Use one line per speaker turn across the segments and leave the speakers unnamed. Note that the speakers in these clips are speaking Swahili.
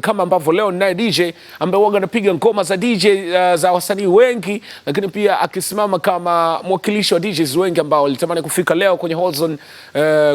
Kama ambavyo leo ninaye DJ ambaye huwa anapiga ngoma za DJ za wasanii wengi, lakini pia akisimama kama mwakilishi wa DJs wengi ambao walitamani kufika leo kwenye Holzone,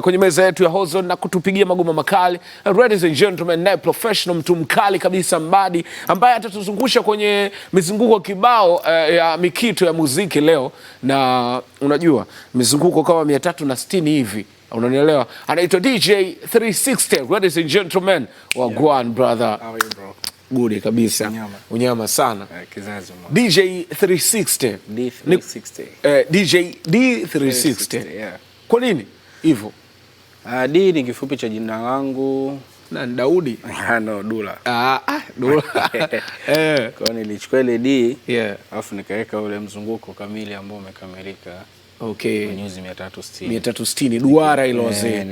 kwenye meza yetu ya Holzone na kutupigia magoma makali. Ladies and gentlemen, naye professional, mtu mkali kabisa, Mbadi, ambaye atatuzungusha kwenye mizunguko kibao ya mikito ya muziki leo, na unajua mizunguko kama 360 hivi. Unanielewa? Anaitwa DJ 360. Ladies and gentlemen, wagwan brother.
How are you, bro?
Good kabisa. Unyama sana.
Kizazi mwa.
DJ 360.
D360.
DJ D360.
Yeah.
Kwa nini hivyo?
D ni kifupi cha jina langu.
Na Daudi.
No, Dula.
Dula.
Kwa nilichukua ile D,
alafu
nikaweka ule mzunguko kamili ambao umekamilika.
Okay.
Nyuzi 360.
360 duara ile wazee.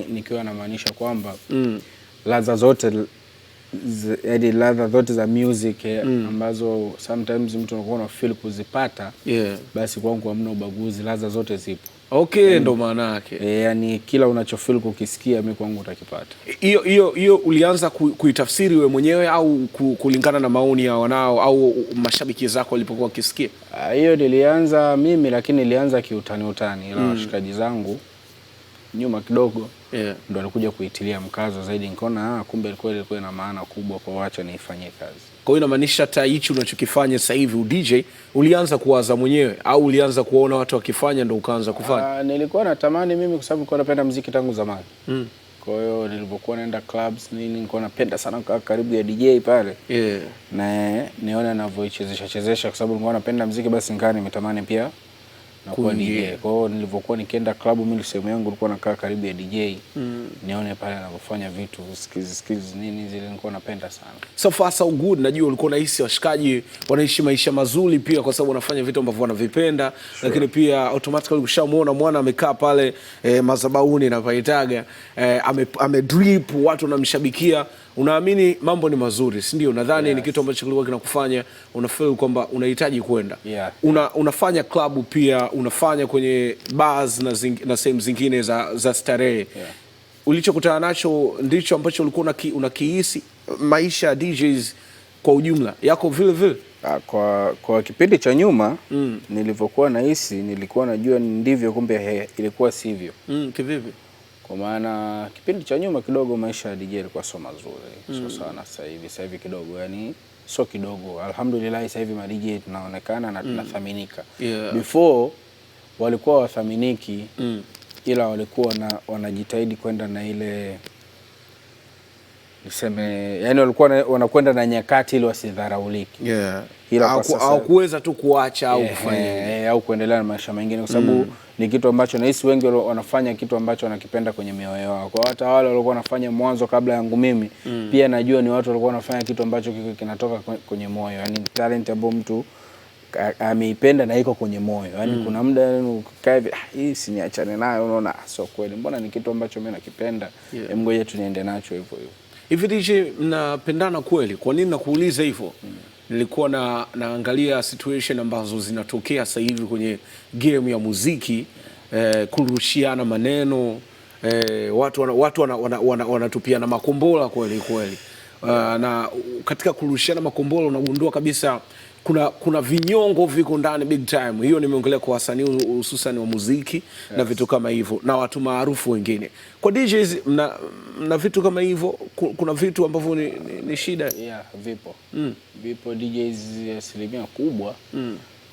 Nikiwa namaanisha kwamba ladha zote ladha zote za music ambazo sometimes mtu anakuwa na feel kuzipata, basi kwangu hamna ubaguzi, ladha zote zipo.
Okay, ndo maana yake.
Yani kila unachofeel kukisikia mimi kwangu utakipata.
Hiyo ulianza kuitafsiri wewe mwenyewe au kulingana na maoni ya wanao au mashabiki zako walipokuwa wakisikia?
Hiyo nilianza mimi, lakini nilianza kiutani ila washikaji zangu nyuma kidogo ndo alikuja kuitilia mkazo zaidi, nikaona kumbe ilikuwa ina maana kubwa, kwa wacha niifanyie kazi.
Kwa hiyo inamaanisha hata hichi unachokifanya sasa hivi DJ ulianza kuwaza mwenyewe au ulianza kuona watu wakifanya ndo ukaanza kufanya?
Nilikuwa natamani mimi kwa sababu nilikuwa napenda muziki tangu zamani. Kwa hiyo nilipokuwa naenda clubs nilikuwa napenda sana kukaa karibu ya DJ pale. Na nione anavyoichezesha kwa sababu nilikuwa napenda muziki, basi nikawa nimetamani pia na kuwa DJ. Kwa hiyo nilipokuwa nikienda club mimi sehemu yangu nilikuwa nakaa karibu ya DJ. Nione pale anavyofanya vitu, skills nini zile nilikuwa napenda sana.
So far so good. Najua ulikuwa unahisi washikaji wanaishi maisha mazuri pia kwa sababu wanafanya vitu ambavyo wanavipenda. Lakini pia automatically ukishamuona mwana amekaa pale mazabauni na paitaga drip, watu wanamshabikia, unaamini mambo ni mazuri, si ndio? Nadhani ni kitu ambacho kilikuwa kinakufanya unafeel kwamba unahitaji kwenda. Unafanya club pia, unafanya kwenye bars na sehemu zingine za starehe. Ulichokutana nacho ndicho ambacho ulikuwa unakihisi maisha ya DJs kwa ujumla yako vile vile?
Kwa kipindi cha nyuma nilivyokuwa nahisi, nilikuwa najua ndivyo, kumbe ilikuwa sivyo.
Kivipi?
Kwa maana kipindi cha nyuma kidogo maisha ya DJ yalikuwa sio mazuri. Sio sana sasa hivi kidogo, yani sio kidogo. Alhamdulillah sasa hivi ma DJ tunaonekana na tunathaminika. Before walikuwa wathaminiki, ila walikuwa wanajitahidi kwenda na ile niseme, yani walikuwa wanakwenda na nyakati ili wasidharauliki.
Au kuweza tu kuacha au kufanya
au kuendelea na maisha mengine, kwa sababu ni kitu ambacho nahisi wengi wanafanya kitu ambacho wanakipenda kwenye mioyo yao. Kwa hata wale walikuwa wanafanya mwanzo kabla yangu mimi, pia najua ni watu walikuwa wanafanya kitu ambacho kinatoka kwenye moyo, yani talent ambayo mtu ameipenda na iko kwenye moyo. Yani kuna muda ukikaa hivi, hii si niachane nayo, unaona sio kweli, mbona ni kitu ambacho mimi nakipenda, ngoja tu niende nacho hivyo hivyo.
Hivi DJ mnapendana kweli? Kwa nini nakuuliza hivyo? Nilikuwa naangalia situation ambazo zinatokea sasa hivi kwenye game ya muziki, kurushiana maneno, watu wanatupiana makombola kweli. Na katika kurushiana makombola unagundua kabisa kuna vinyongo viko ndani big time. Hiyo nimeongelea kwa wasanii hususan wa muziki na vitu kama hivyo, na watu maarufu wengine. Kwa DJs mna vitu kama hivyo? Kuna vitu ambavyo ni shida?
Vipo. Vipo DJs asilimia kubwa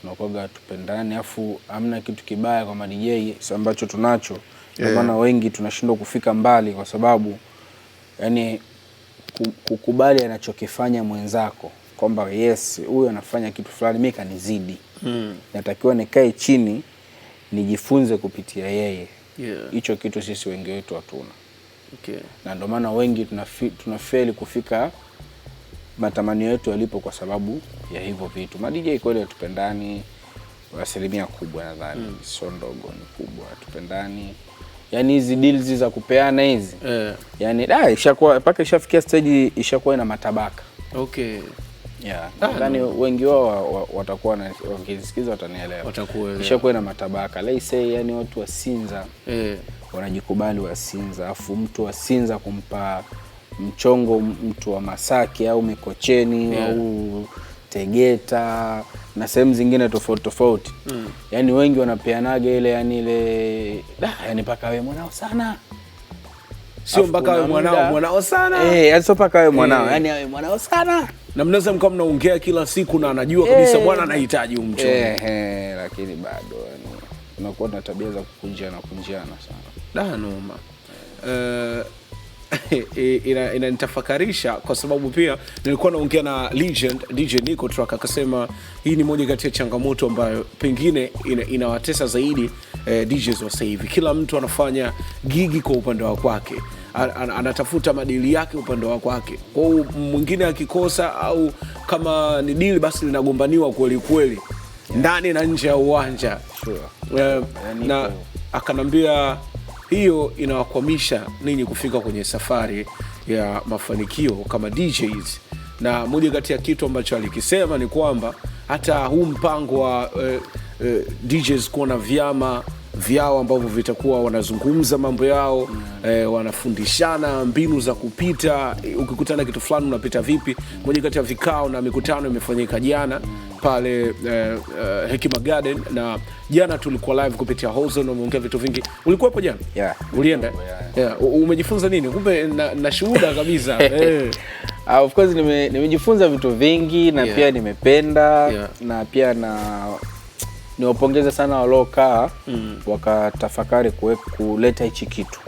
tunakuwa tupendani, afu hamna kitu kibaya kwa DJ ambacho tunacho. Kwa maana wengi tunashindwa kufika mbali kwa sababu yani kukubali anachokifanya mwenzako, kwamba yes huyu anafanya kitu fulani mimi kanizidi, natakiwa nikae chini nijifunze kupitia yeye. Hicho kitu sisi wengi wetu hatuna. Na ndio maana wengi tunafeli kufika matamanio yetu yalipo kwa sababu ya hivyo vitu. Ma DJ kweli tupendani asilimia kubwa, nadhani sio ndogo, ni kubwa, tupendani. Yani hizi deals za kupeana hizi yani ishakuwa mpaka ishafikia stage ishakuwa ina matabaka. Nadhani wengi wao watakuwa wakisikiza watanielewa. Ishakuwa ina matabaka. Let's say yani watu wa Sinza wanajikubali wa Sinza, afu mtu wa Sinza kumpa Mchongo mtu wa Masaki au Mikocheni au Tegeta na sehemu zingine tofauti tofauti. Yani wengi wanapeanaga ile yani ile yani mpaka wewe mwanao sana.
Sio mpaka wewe mwanao sana.
Yani sio mpaka wewe mwanao, yani wewe mwanao sana.
Na mnaweza mkao mnaongea kila siku na anajua kabisa bwana anahitaji mchongo.
Lakini bado yani unakuwa na tabia za kunjiana sana.
Noma. Inanitafakarisha kwa sababu pia nilikuwa naongea na Legend DJ Nico Track, akasema hii ni moja kati ya changamoto ambayo pengine inawatesa zaidi DJs wa sasa hivi. Kila mtu anafanya gigi kwa upande wa kwake, anatafuta madili yake upande wa kwake. Kwa hiyo mwingine akikosa au kama ni deal basi linagombaniwa kweli kweli ndani na nje ya uwanja. Na akanambia hiyo inawakwamisha ninyi kufika kwenye safari ya mafanikio kama DJs. Na moja kati ya kitu ambacho alikisema ni kwamba hata huu mpango wa DJs kuwa na vyama vyao ambavyo vitakuwa wanazungumza mambo yao, wanafundishana mbinu za kupita, ukikutana kitu fulani unapita vipi. Moja kati ya vikao na mikutano imefanyika jana pale Hekima Garden, na jana tulikuwa live kupitia Hozo na umeongea vitu vingi. Ulikuwa hapo jana? Ulienda? Umejifunza nini? Kumbe na shuhuda kabisa.
Of course nimejifunza vitu vingi na pia nimependa na pia niwapongeza sana walokaa wakatafakari kuleta hichi kitu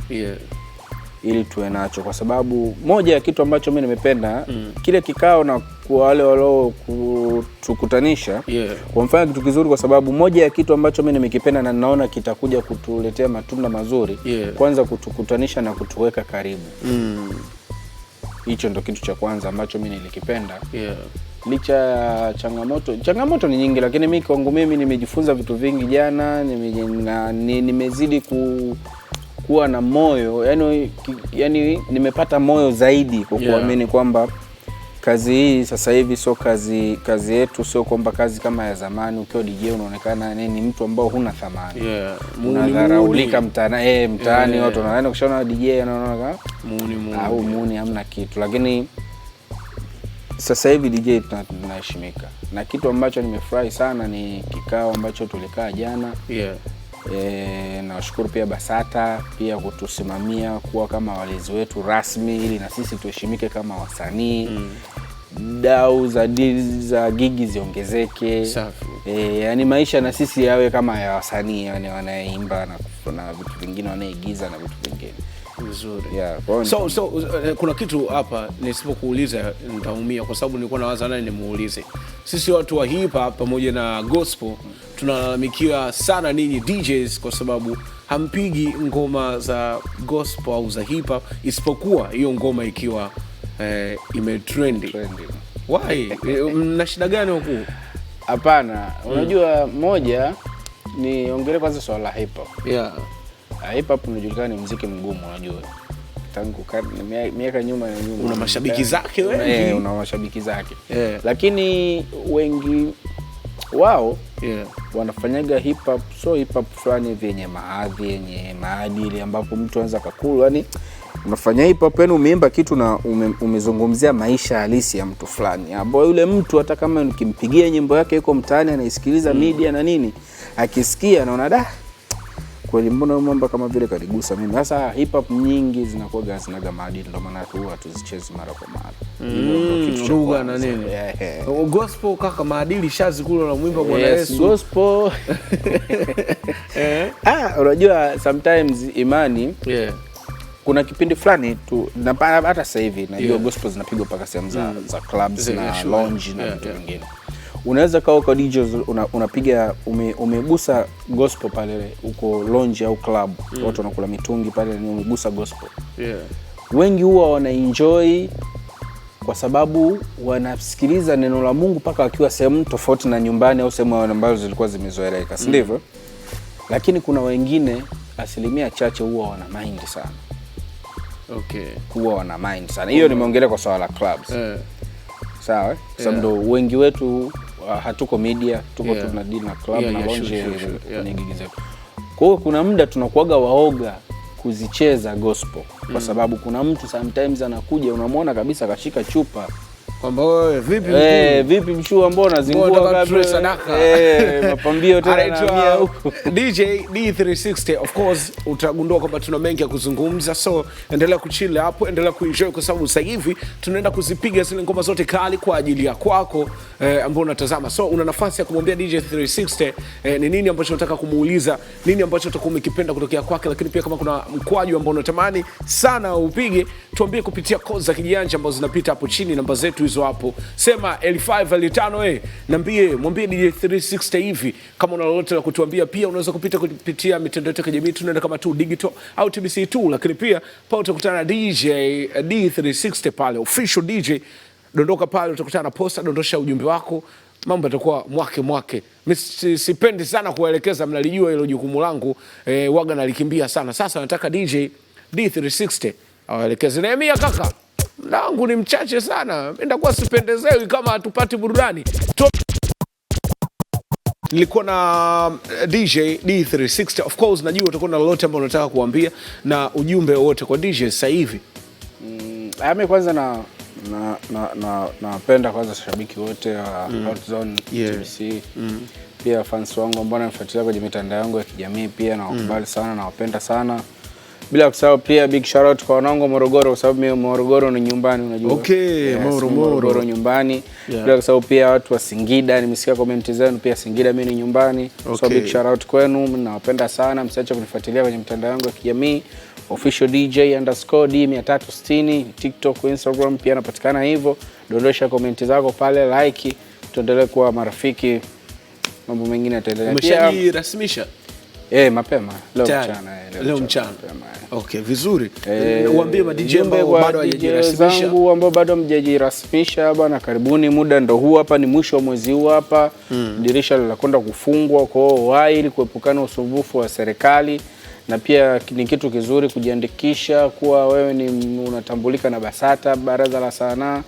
ili tuwe nacho, kwa sababu moja ya kitu ambacho mimi nimependa kile kikao na kwa wale walio kutukutanisha wamfanya kitu kizuri, kwa sababu moja ya kitu ambacho mimi nimekipenda na ninaona kitakuja kutuletea matunda mazuri kwanza kutukutanisha na kutuweka karibu. Hicho ndo kitu cha kwanza ambacho mimi nilikipenda. Licha ya changamoto ni nyingi, lakini mimi kwangu mimi nimejifunza vitu vingi jana. Nimezidi kuwa na moyo, yani nimepata moyo zaidi kwa kuamini kwamba kazi hii sasa hivi sio kazi yetu, sio kwamba kazi kama ya zamani. Ukiwa DJ unaonekana ni mtu ambao huna thamani, unadharaulika mtaani, watu wanaenda kushaona DJ anaona muni hamna kitu. Lakini sasa hivi DJ tunaheshimika, na kitu ambacho nimefurahi sana ni kikao ambacho tulikaa jana. Nawashukuru pia Basata pia kutusimamia kuwa kama walezi wetu rasmi ili na sisi tuheshimike kama wasanii. Dau za gigi ziongezeke. Yani maisha na sisi yawe kama ya wasanii, yani wanaimba na vitu vingine, wanaigiza na vitu vingine vizuri. So kuna kitu hapa nisipokuuliza nitaumia, kwa sababu nilikuwa nawaza nani nimuulize. Sisi watu wa hip hop pamoja na gospel tunalalamikia sana ninyi DJs kwa sababu hampigi ngoma za gospel au za hip hop isipokuwa hiyo ngoma ikiwa imetrendi. Why? Mna shida gani huko? Hapana, unajua moja ni ongele kwanza swala la hip hop. Hip hop unajulikana ni muziki mgumu, unajua. Tangu miaka nyuma
una mashabiki zake wengi.
Una mashabiki zake. Lakini wengi wao wanafanyaga hip hop, so hip hop fulani vyenye mahadhi, yenye maadili, ambapo mtu anaweza kukulu. Yani unafanya hip hop yani umeimba kitu na umezungumzia maisha halisi ya mtu fulani, ambao yule mtu hata kama ukimpigia nyimbo yake yuko mtaani anaisikiliza media na nini, akisikia anaona kweli mbona mambo kama vile kaligusa mimi. Sasa hip hop nyingi zinakuwa zinaga maadili, ndio maana huwa tuzicheze mara kwa mara.
Lugha na nini. Gospel kaka maadili shazi kule na mwimba Bwana Yesu.
Gospel. Unajua sometimes imani kuna kipindi fulani tu na hata sasa hivi najua gospel zinapigwa paka sehemu za clubs na lounge na vitu vingine. Unaweza kwa DJ unapiga umegusa gospel pale uko lounge au club, watu wanakula mitungi pale, ni umegusa gospel. Wengi huwa wanaenjoy kwa sababu wanasikiliza neno la Mungu paka wakiwa sehemu tofauti na nyumbani au sehemu ambazo zilikuwa zimezoeleka, si ndivyo? Lakini kuna wengine asilimia chache huwa wana mind sana. Huwa wana mind sana. Hiyo nimeongelea kwa swala la clubs. Sawa? Sababu wengi wetu hatuko media, tuko tunadili na club na lounge kwenye gigi zetu. Kwa hiyo kuna muda tunakuaga waoga kuzicheza gospel kwa sababu kuna mtu sometimes anakuja unamwona kabisa kashika chupa
kwamba wewe vipi
mshua mbona zingua kabisa mapambio tena na huko.
DJ D360 of course utagundua kwamba tuna mengi ya kuzungumza, so endelea kuchill hapo, endelea kuenjoy kwa sababu sasa hivi tunaenda kuzipiga zile ngoma zote kali kwa ajili ya kwako ambao unatazama. So una nafasi ya kumwambia DJ 360 ni nini ambacho unataka kumuuliza, nini ambacho utakuwa umekipenda kutokea kwake, lakini pia kama kuna mkwaju ambao unatamani sana upige, tuambie kupitia codes za kijanja ambazo zinapita hapo chini, namba zetu hizo hapo. Sema L5 L5 mwambie DJ 360 hivi. Kama una lolote la kutuambia pia unaweza kupitia mitandao yetu ya kijamii, tunaenda kama tu digital au TBC2, lakini pia pale utakutana na DJ D360 pale official DJ. Dondoka pale utakutana na posta, dondosha ujumbe wako, mambo yatakuwa mwake. Mimi sipendi sana kuelekeza, mnalijua hilo jukumu langu, waga nalikimbia sana. Sasa nataka DJ D360 awaelekeze. Nehemia kaka, langu ni mchache sana, nitakuwa sipendezewi kama hatupati burudani. Nilikuwa na DJ D360. Of course najua utakuwa na lolote ambalo unataka kuambia na ujumbe wote kwa DJ sasa hivi.
Mimi kwanza napenda kwanza shabiki wote wa Outzone TBC. Pia fans wangu ambao wanafuatilia kwenye mitandao yangu ya kijamii pia nawakubali sana, nawapenda sana. Bila kusahau pia big shout out kwa wanangu Morogoro, kwa sababu mimi Morogoro ni nyumbani, unajua.
Okay,
Morogoro nyumbani. Bila kusahau pia watu wa Singida, nimesikia comment zenu pia Singida mimi ni nyumbani. So big shout out kwenu, nawapenda sana. Msiache kunifuatilia kwenye mitandao yangu ya kijamii official DJ_D360 TikTok, Instagram pia napatikana hivyo. Dondosha comment zako pale, like, tuendelee kuwa marafiki. Mambo mengine yataendelea.
Umeshajirasmisha?
Mapema leo mchana.
Okay, vizuri. Uambie ma DJ ambao bado hawajirasmisha,
ambao bado hamjajirasmisha bwana, karibuni, muda ndo huu hapa, ni mwisho wa mwezi huu hapa. Dirisha linakwenda kufungwa, kwa hiyo wahi ili kuepukana usumbufu wa serikali, na pia ni kitu kizuri kujiandikisha kuwa wewe ni unatambulika na BASATA, Baraza la Sanaa.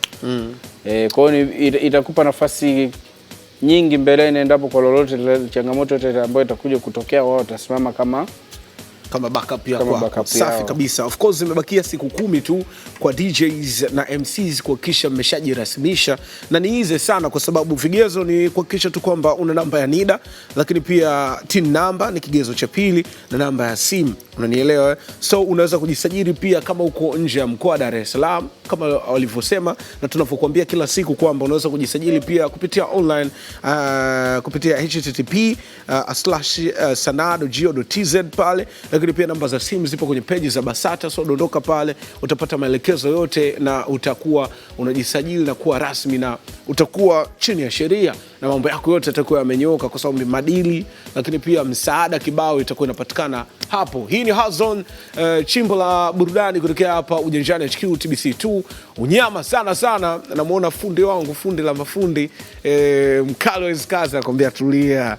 Kwa hiyo itakupa nafasi nyingi mbeleni endapo kwa lolote changamoto yote ambayo itakuja kutokea, wao watasimama kama
backup yako. Safi kabisa. Of course imebakia siku 10 tu kwa DJs na MCs kuhakikisha mmeshajirasmisha, na ni easy sana kwa sababu vigezo ni kuhakikisha tu kwamba una namba ya NIDA, lakini pia TIN number ni kigezo cha pili, na namba ya simu, unanielewa. So unaweza kujisajili pia kama uko nje ya mkoa wa Dar es Salaam kama walivyosema, na tunavyokuambia kila siku kwamba unaweza kujisajili pia kupitia online kupitia http://sanaa.go.tz pale. Lakini pia namba za simu zipo kwenye peji za BASATA, so dondoka pale utapata maelekezo yote na utakuwa unajisajili na kuwa rasmi, na utakuwa chini ya sheria na mambo yako yote yatakuwa yamenyooka, kwa sababu madili, lakini pia msaada kibao itakuwa inapatikana hapo. Hii ni Outzone, chimbo la burudani kutokea hapa Ujanjani HQ TBC2. Unyama sana, namuona fundi wangu, fundi la mafundi, Mkalo kaza nakwambia tulia,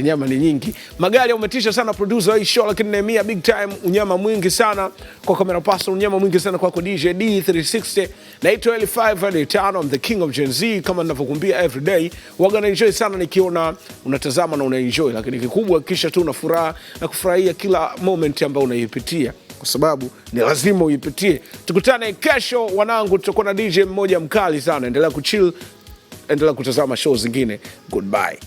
nyama ni nyingi. Magari umetisha sana producer hii show, lakini Nehemia big time, unyama mwingi sana kwa camera person, unyama mwingi sana kwa DJ D360. Naitwa L5 L5, I'm the king of Gen Z, kama ninavyokuambia every day. Waga na enjoy sana nikiona unatazama na una enjoy, lakini kikubwa kisha tu una furaha na kufurahia kila moment ambayo unaipitia, kwa sababu ni lazima uipitie. Tukutane kesho wanangu, tutakuwa na DJ mmoja mkali sana. Endelea kuchill, endelea kutazama show zingine. Goodbye.